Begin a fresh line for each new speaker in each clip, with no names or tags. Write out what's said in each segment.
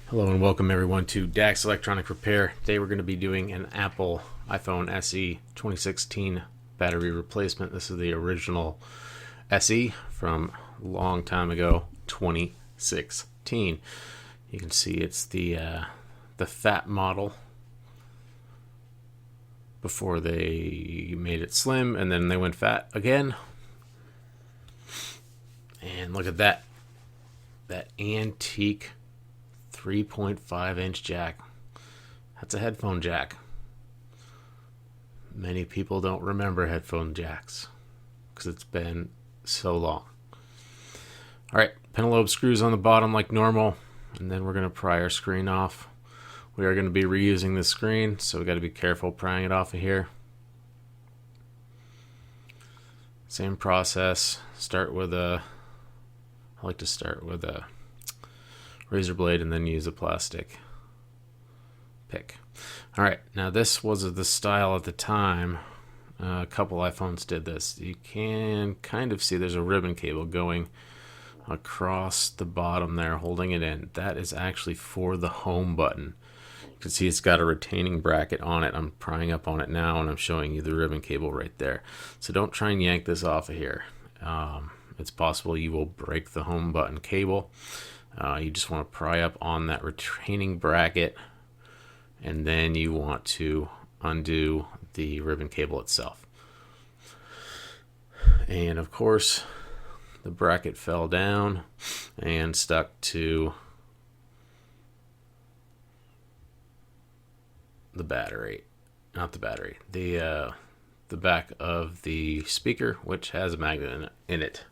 Hello and welcome everyone to Dax Electronic Repair. Today we're going to be doing an Apple iPhone SE 2016 battery replacement. This is the original SE from a long time ago, 2016. You can see it's the fat model before they made it slim, and then they went fat again. And look at that antique 3.5 inch jack. That's a headphone jack. Many people don't remember headphone jacks because it's been so long. Alright, pentalobe screws on the bottom like normal, and then we're going to pry our screen off. We are going to be reusing the screen, so we got to be careful prying it off of here. Same process. I like to start with a razor blade and then use a plastic pick. Alright, now this was the style at the time. A couple iPhones did this. You can kind of see there's a ribbon cable going across the bottom there holding it in. That is actually for the home button. You can see it's got a retaining bracket on it. I'm prying up on it now and I'm showing you the ribbon cable right there. So don't try and yank this off of here. It's possible you will break the home button cable. You just want to pry up on that retaining bracket, and then you want to undo the ribbon cable itself. And of course, the bracket fell down and stuck to the battery. Not the battery. The back of the speaker, which has a magnet in it.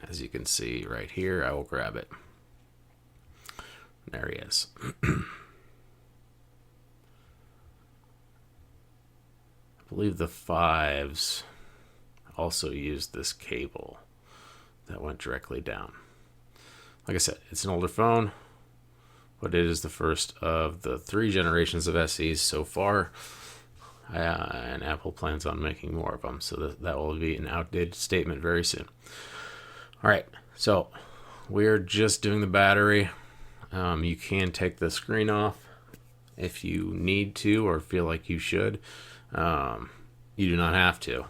As you can see right here, I will grab it. There he is. I believe the 5s also used this cable that went directly down. Like I said, it's an older phone, but it is the first of the 3 generations of SEs so far. And Apple plans on making more of them, so that will be an outdated statement very soon. Alright, so we're just doing the battery. You can take the screen off if you need to or feel like you should. You do not have to.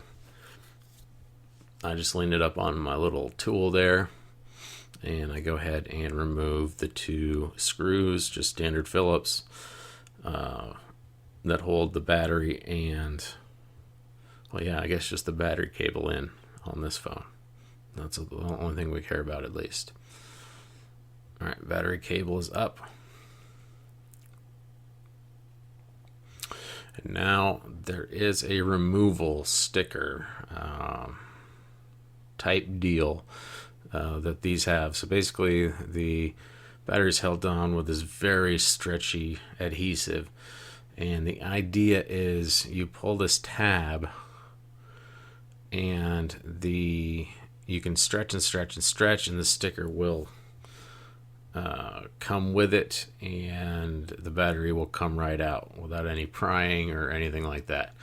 I just leaned it up on my little tool there, and I go ahead and remove the 2 screws, just standard Phillips, that hold the battery and, well, yeah, I guess just the battery cable in on this phone. That's the only thing we care about, at least. Alright, battery cable is up. And now there is a removal sticker type deal that these have. So basically the battery is held down with this very stretchy adhesive. And the idea is you pull this tab and you can stretch and stretch and stretch, and the sticker will come with it, and the battery will come right out without any prying or anything like that.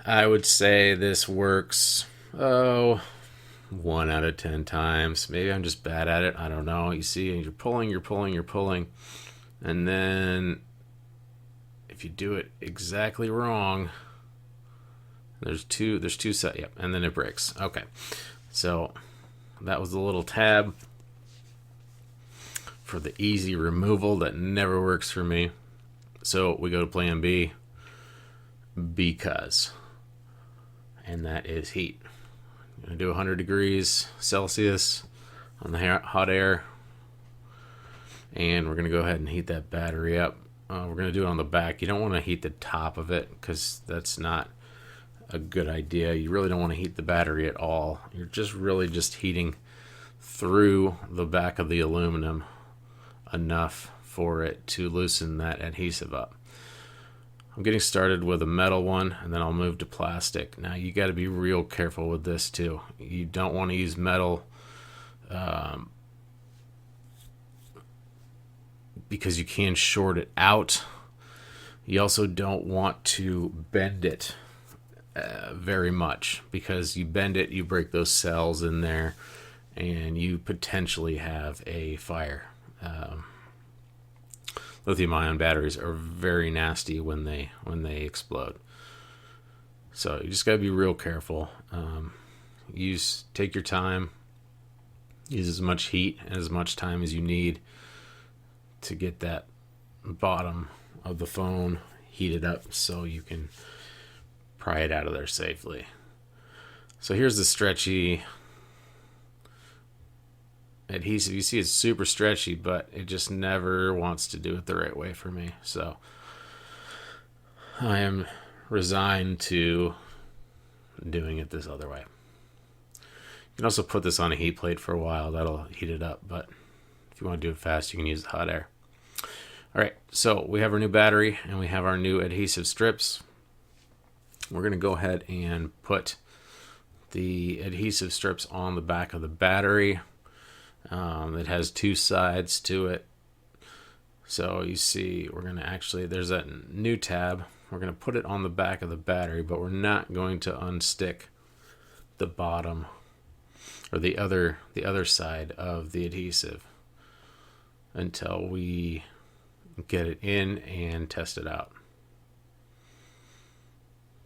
I would say this works 1 out of 10 times. Maybe I'm just bad at it. I don't know. You see, you're pulling, and then if you do it exactly wrong, there's two set. Yep, and then it breaks. Okay, so that was the little tab for the easy removal that never works for me. So we go to plan B, because, and that is heat. I'm going to do 100 degrees Celsius on the hot air, and we're going to go ahead and heat that battery up. We're going to do it on the back. You don't want to heat the top of it because that's not a good idea. You really don't want to heat the battery at all. You're just really just heating through the back of the aluminum enough for it to loosen that adhesive up. I'm getting started with a metal one, and then I'll move to plastic. Now you got to be real careful with this too. You don't want to use metal because you can short it out. You also don't want to bend it very much, because you bend it, you break those cells in there, and you potentially have a fire. lithium-ion batteries are very nasty when they explode. So you just got to be real careful. Take your time. Use as much heat and as much time as you need to get that bottom of the phone heated up so you can pry it out of there safely. So here's the stretchy adhesive. You see it's super stretchy, but it just never wants to do it the right way for me. So I am resigned to doing it this other way. You can also put this on a heat plate for a while. That'll heat it up, but if you want to do it fast, you can use the hot air. All right, so we have our new battery and we have our new adhesive strips. We're going to go ahead and put the adhesive strips on the back of the battery. It has two sides to it. So you see, we're going to actually, there's that new tab. We're going to put it on the back of the battery, but we're not going to unstick the bottom or the other side of the adhesive until we get it in and test it out.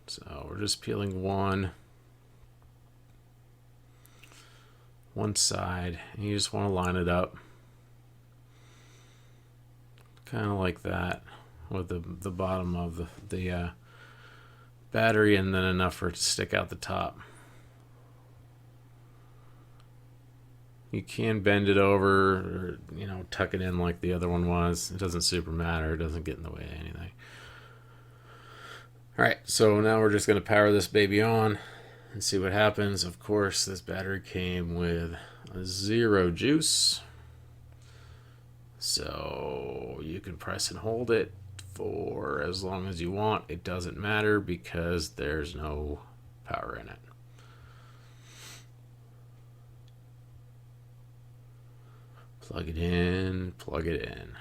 So we're just peeling one side, and you just want to line it up kind of like that with the bottom of the battery, and then enough for it to stick out the top. You can bend it over or, tuck it in like the other one was. It doesn't super matter. It doesn't get in the way of anything. All right, so now we're just going to power this baby on and see what happens. Of course, this battery came with a 0 juice. So you can press and hold it for as long as you want. It doesn't matter because there's no power in it. Plug it in, plug it in.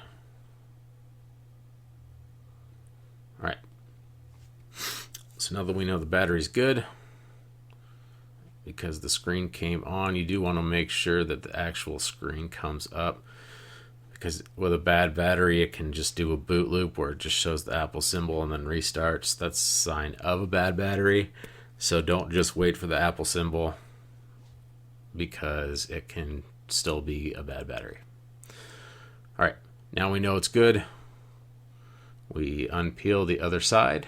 All right. So now that we know the battery's good, because the screen came on, you do want to make sure that the actual screen comes up, because with a bad battery, it can just do a boot loop where it just shows the Apple symbol and then restarts. That's a sign of a bad battery. So don't just wait for the Apple symbol, because it can still be a bad battery. All right, now we know it's good. We unpeel the other side.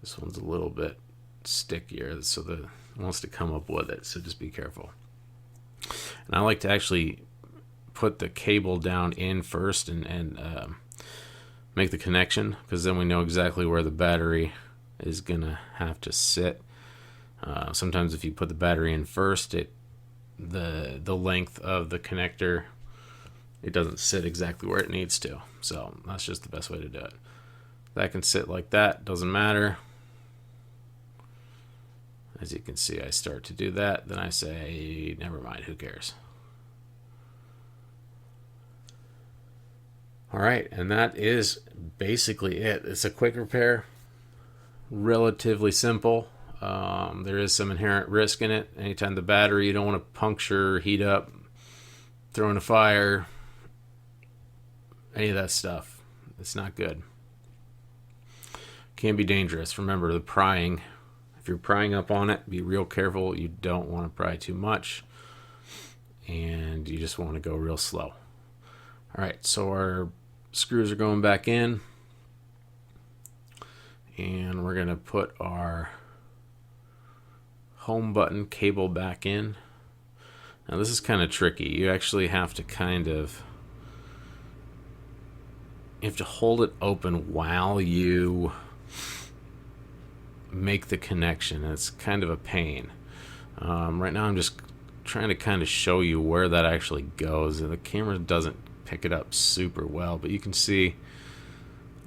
This one's a little bit stickier, so it wants to come up with it, so just be careful. And I like to actually put the cable down in first and make the connection, because then we know exactly where the battery is gonna have to sit. Sometimes if you put the battery in first, the length of the connector, it doesn't sit exactly where it needs to. So that's just the best way to do it. That can sit like that, doesn't matter. As you can see, I start to do that, then I say, never mind, who cares? All right, and that is basically it. It's a quick repair, relatively simple. There is some inherent risk in it. Anytime the battery, you don't want to puncture, heat up, throw in a fire, any of that stuff. It's not good. Can be dangerous. Remember the prying. If you're prying up on it, be real careful. You don't want to pry too much, and you just want to go real slow. All right, so our screws are going back in, and we're going to put our home button cable back in. Now this is kind of tricky. You actually have to hold it open while you make the connection. It's kind of a pain. Right now I'm just trying to kind of show you where that actually goes. The camera doesn't pick it up super well, but you can see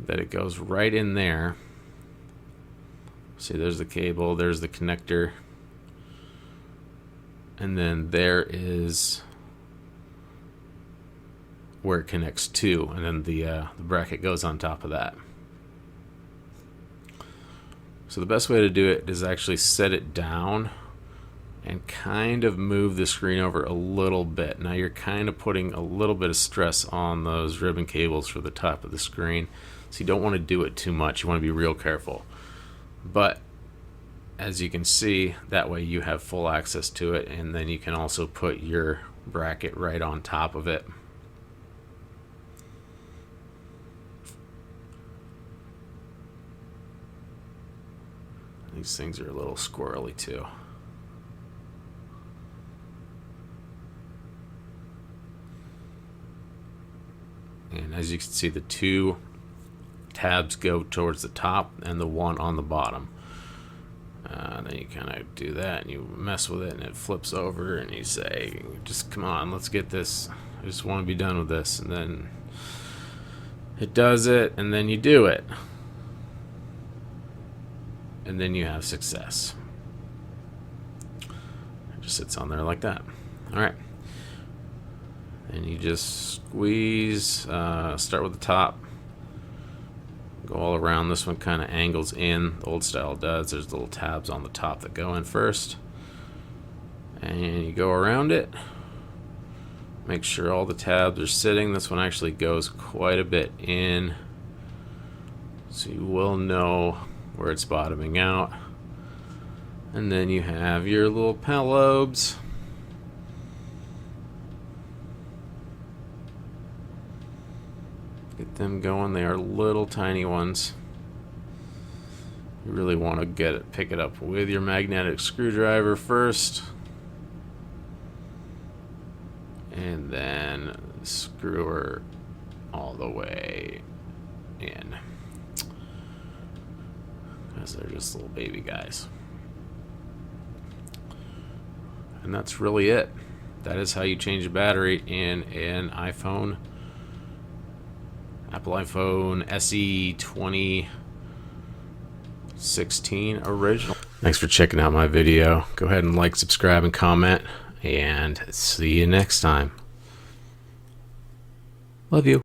that it goes right in there. See, there's the cable, there's the connector, and then there is where it connects to, and then the bracket goes on top of that. So the best way to do it is actually set it down and kind of move the screen over a little bit. Now you're kind of putting a little bit of stress on those ribbon cables for the top of the screen, so you don't want to do it too much. You want to be real careful. But as you can see, that way you have full access to it, and then you can also put your bracket right on top of it. These things are a little squirrely too. And as you can see, the two tabs go towards the top and the one on the bottom. Then you kind of do that and you mess with it and it flips over and you say, just come on, let's get this. I just want to be done with this. And then it does it, and then you do it. And then you have success. It just sits on there like that. All right. And you just squeeze, start with the top, go all around. This one kind of angles in, the old style does. There's little tabs on the top that go in first. And you go around it. Make sure all the tabs are sitting. This one actually goes quite a bit in, so you will know where it's bottoming out. And then you have your little panel lobes. Get them going. They are little tiny ones. You really want to pick it up with your magnetic screwdriver first, and then screw her all the way in, because they're just little baby guys. And that's really it. That is how you change a battery in an iPhone, Apple iPhone SE 2016 original. Thanks for checking out my video. Go ahead and like, subscribe, and comment, and see you next time. Love you.